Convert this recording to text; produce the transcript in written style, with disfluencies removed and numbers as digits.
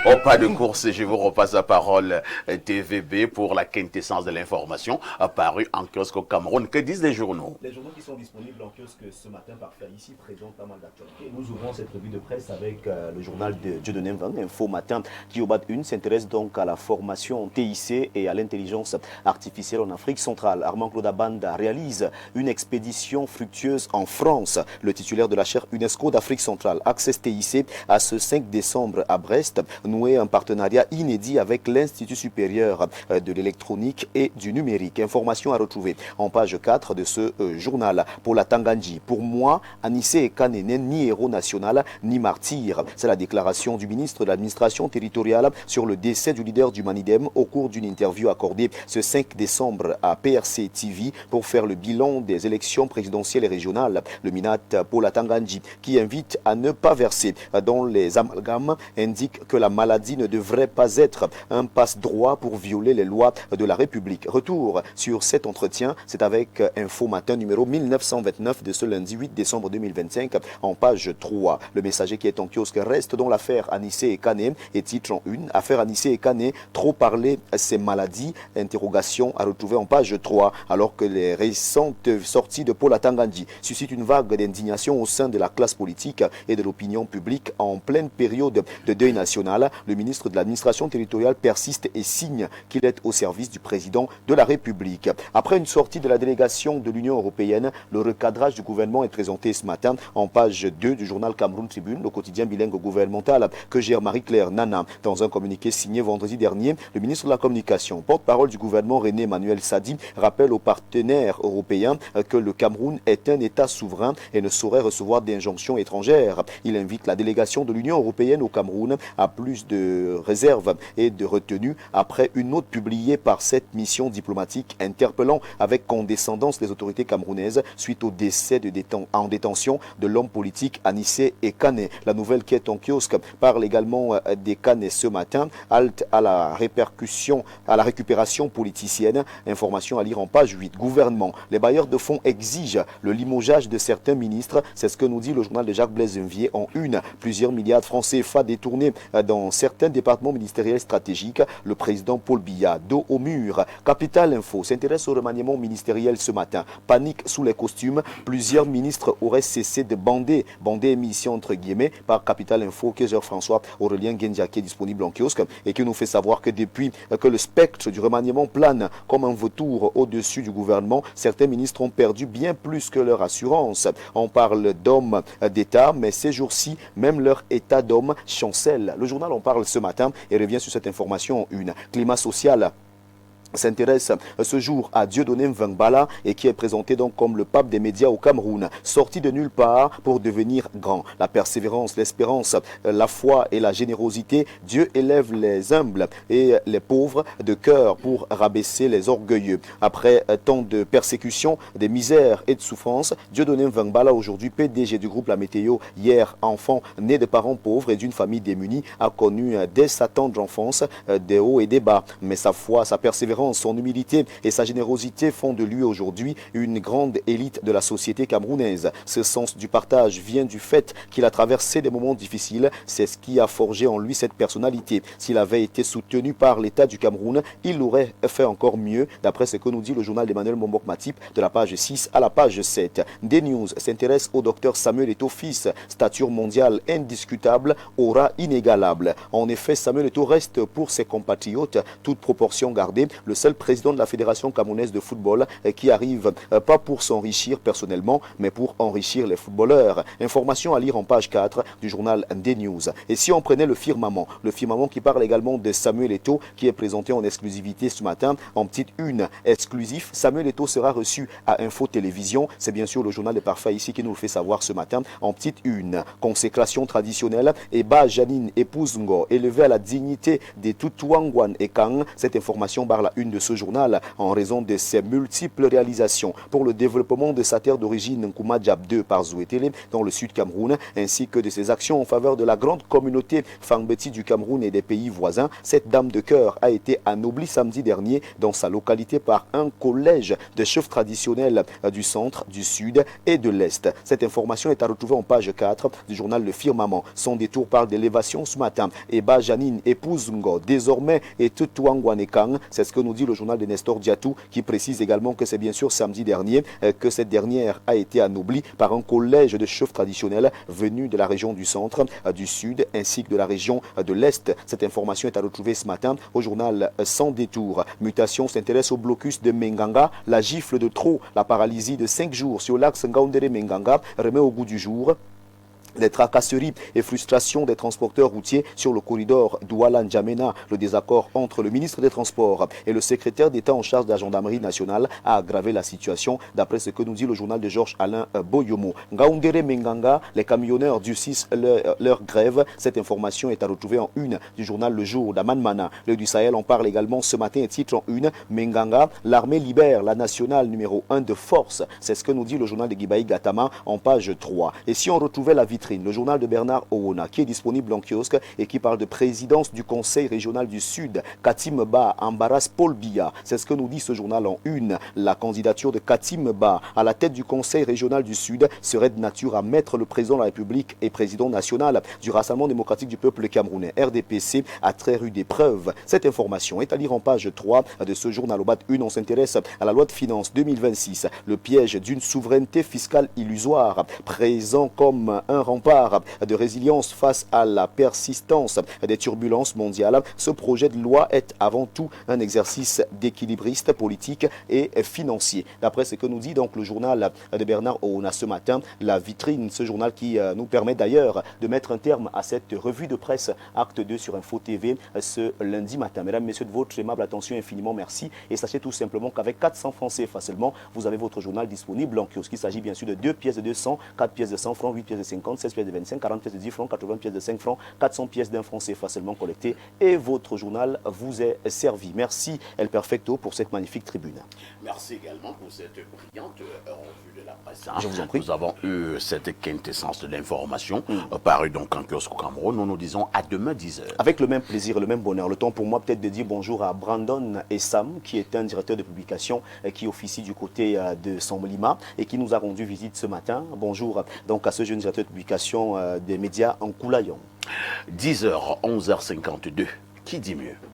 Au pas de course, je vous repasse la parole TVB pour la quintessence de l'information apparue en kiosque au Cameroun. Que disent les journaux? Les journaux qui sont disponibles en kiosque ce matin parfait ici présentent pas mal d'actualités. Nous ouvrons cette revue de presse avec le journal de Dieudonné Mvang, Info Matin, qui au bas de une s'intéresse donc à la formation TIC et à l'intelligence artificielle en Afrique centrale. Armand Claude Abanda réalise une expédition fructueuse en France. Le titulaire de la chaire UNESCO d'Afrique centrale, Access TIC, à ce 5 décembre à Brest, noué un partenariat inédit avec l'Institut supérieur de l'électronique et du numérique. Information à retrouver en page 4 de ce journal. Pour la Tangandji, pour moi, Anissé Ekane n'est ni héros national ni martyr. C'est la déclaration du ministre de l'administration territoriale sur le décès du leader du Manidem au cours d'une interview accordée ce 5 décembre à PRC TV pour faire le bilan des élections présidentielles et régionales. Le Minat pour la Tangandji, qui invite à ne pas verser dans les amalgames, indique que la maladie ne devrait pas être un passe-droit pour violer les lois de la République. Retour sur cet entretien, c'est avec Info Matin numéro 1929 de ce lundi 8 décembre 2025 en page 3. Le messager qui est en kiosque reste dans l'affaire Anissé Ekane et titre en une. Affaire Anissé Ekane, trop parler ces maladies, interrogation à retrouver en page 3, alors que les récentes sorties de Paul Atangandji suscitent une vague d'indignation au sein de la classe politique et de l'opinion publique en pleine période de deuil national. Le ministre de l'administration territoriale persiste et signe qu'il est au service du président de la République. Après une sortie de la délégation de l'Union européenne, le recadrage du gouvernement est présenté ce matin en page 2 du journal Cameroun Tribune, le quotidien bilingue gouvernemental que gère Marie-Claire Nana. Dans un communiqué signé vendredi dernier, le ministre de la Communication, porte-parole du gouvernement René Emmanuel Sadi, rappelle aux partenaires européens que le Cameroun est un État souverain et ne saurait recevoir d'injonctions étrangères. Il invite la délégation de l'Union européenne au Cameroun à plus de réserve et de retenue après une note publiée par cette mission diplomatique interpellant avec condescendance les autorités camerounaises suite au décès en détention de l'homme politique Anissé Ekane. La nouvelle qui est en kiosque parle également d'Ekane ce matin, halte à la récupération politicienne. Information à lire en page 8. Gouvernement. Les bailleurs de fonds exigent le limogeage de certains ministres. C'est ce que nous dit le journal de Jacques Blaise Envier en une. Plusieurs milliards de francs CFA détournés dans certains départements ministériels stratégiques. Le président Paul Biya, dos au mur. Capital Info s'intéresse au remaniement ministériel ce matin. Panique sous les costumes. Plusieurs ministres auraient cessé de bander émission entre guillemets par Capital Info que gère François Aurélien Gendiaké disponible en kiosque et qui nous fait savoir que depuis que le spectre du remaniement plane comme un vautour au-dessus du gouvernement, certains ministres ont perdu bien plus que leur assurance. On parle d'hommes d'État, mais ces jours-ci, même leur état d'homme chancelle. Le journal en parle ce matin et revient sur cette information une. Climat social s'intéresse ce jour à Dieudonné Mvang et qui est présenté donc comme le pape des médias au Cameroun, sorti de nulle part pour devenir grand. La persévérance, l'espérance, la foi et la générosité, Dieu élève les humbles et les pauvres de cœur pour rabaisser les orgueilleux. Après tant de persécutions, de misères et de souffrances, Dieudonné Mvang aujourd'hui PDG du groupe La Météo, hier enfant né de parents pauvres et d'une famille démunie, a connu dès sa tendre enfance des hauts et des bas. Mais sa foi, sa persévérance, son humilité et sa générosité font de lui aujourd'hui une grande élite de la société camerounaise. Ce sens du partage vient du fait qu'il a traversé des moments difficiles. C'est ce qui a forgé en lui cette personnalité. S'il avait été soutenu par l'État du Cameroun, il aurait fait encore mieux, d'après ce que nous dit le journal d'Emmanuel Mombok Matip de la page 6 à la page 7. Des News s'intéresse au docteur Samuel Eto'o fils, stature mondiale indiscutable, aura inégalable. En effet, Samuel Eto'o reste pour ses compatriotes, toute proportion gardée, le seul président de la Fédération camerounaise de football qui arrive pas pour s'enrichir personnellement, mais pour enrichir les footballeurs. Information à lire en page 4 du journal des News. Et si on prenait le firmament qui parle également de Samuel Eto'o, qui est présenté en exclusivité ce matin, en petite une exclusif, Samuel Eto'o sera reçu à Info Télévision. C'est bien sûr le journal des parfaits ici qui nous le fait savoir ce matin, en petite une. Consécration traditionnelle, Eba Janine Epousungo, élevé à la dignité des Tutuangwan et Kang. Cette information une de ce journal en raison de ses multiples réalisations pour le développement de sa terre d'origine Nkouma Diab 2 par Zouetele dans le sud Cameroun, ainsi que de ses actions en faveur de la grande communauté Fangbeti du Cameroun et des pays voisins. Cette dame de cœur a été anoblie samedi dernier dans sa localité par un collège de chefs traditionnels du centre, du sud et de l'est. Cette information est à retrouver en page 4 du journal Le Firmament. Son détour parle d'élévation ce matin. Eba Janine, épouse Ngo, désormais est Tutuangwanekang. C'est ce que nous dit le journal de Nestor Diatou, qui précise également que c'est bien sûr samedi dernier que cette dernière a été anoblie par un collège de chefs traditionnels venus de la région du centre, du sud ainsi que de la région de l'est. Cette information est à retrouver ce matin au journal Sans Détour. Mutation s'intéresse au blocus de Menganga. La gifle de trop, la paralysie de 5 jours sur l'axe Ngaoundéré-Menganga remet au goût du jour les tracasseries et frustrations des transporteurs routiers sur le corridor Douala-N'Djamena. Le désaccord entre le ministre des Transports et le secrétaire d'État en charge de la gendarmerie nationale a aggravé la situation, d'après ce que nous dit le journal de Georges-Alain Boyomo. Ngaoundéré Menganga, les camionneurs durcissent leur grève. Cette information est à retrouver en une du journal Le Jour d'Amanmana. L'Œil du Sahel en parle également ce matin et titre en une: Menganga, l'armée libère la nationale numéro 1 de force. C'est ce que nous dit le journal de Guibaï Gatama en page 3. Et si on retrouvait la vitrine, le journal de Bernard Owona, qui est disponible en kiosque et qui parle de présidence du Conseil régional du Sud, Katim Ba embarrasse Paul Biya. C'est ce que nous dit ce journal en une. La candidature de Katim Ba à la tête du Conseil régional du Sud serait de nature à mettre le président de la République et président national du Rassemblement démocratique du peuple camerounais, RDPC, à très rude épreuve. Cette information est à lire en page 3 de ce journal. Au BAT 1, on s'intéresse à la loi de finances 2026, le piège d'une souveraineté fiscale illusoire, présent comme un rempart de résilience face à la persistance des turbulences mondiales. Ce projet de loi est avant tout un exercice d'équilibriste politique et financier. D'après ce que nous dit donc le journal de Bernard Ouna ce matin, la vitrine, ce journal qui nous permet d'ailleurs de mettre un terme à cette revue de presse Acte 2 sur Info TV ce lundi matin. Mesdames, Messieurs, de votre aimable attention, infiniment merci. Et sachez tout simplement qu'avec 400 francs CFA seulement, vous avez votre journal disponible en kiosque. Il s'agit bien sûr de 2 pièces de 200, 4 pièces de 100 francs, 8 pièces de 50, 16 pièces de 25, 40 pièces de 10 francs, 80 pièces de 5 francs, 400 pièces d'un franc CFA seulement collectées. Et votre journal vous est servi. Merci El Perfecto pour cette magnifique tribune. Merci également pour cette brillante revue de la presse. Je vous en prie. Nous avons eu cette quintessence de l'information parue donc en kiosque au Cameroun. Nous nous disons à demain 10h. Avec le même plaisir, le même bonheur. Le temps pour moi peut-être de dire bonjour à Brandon et Sam, qui est un directeur de publication qui officie du côté de Samblima et qui nous a rendu visite ce matin. Bonjour donc à ce jeune directeur de publication des médias en Koulayon. 10h, 11h52. Qui dit mieux?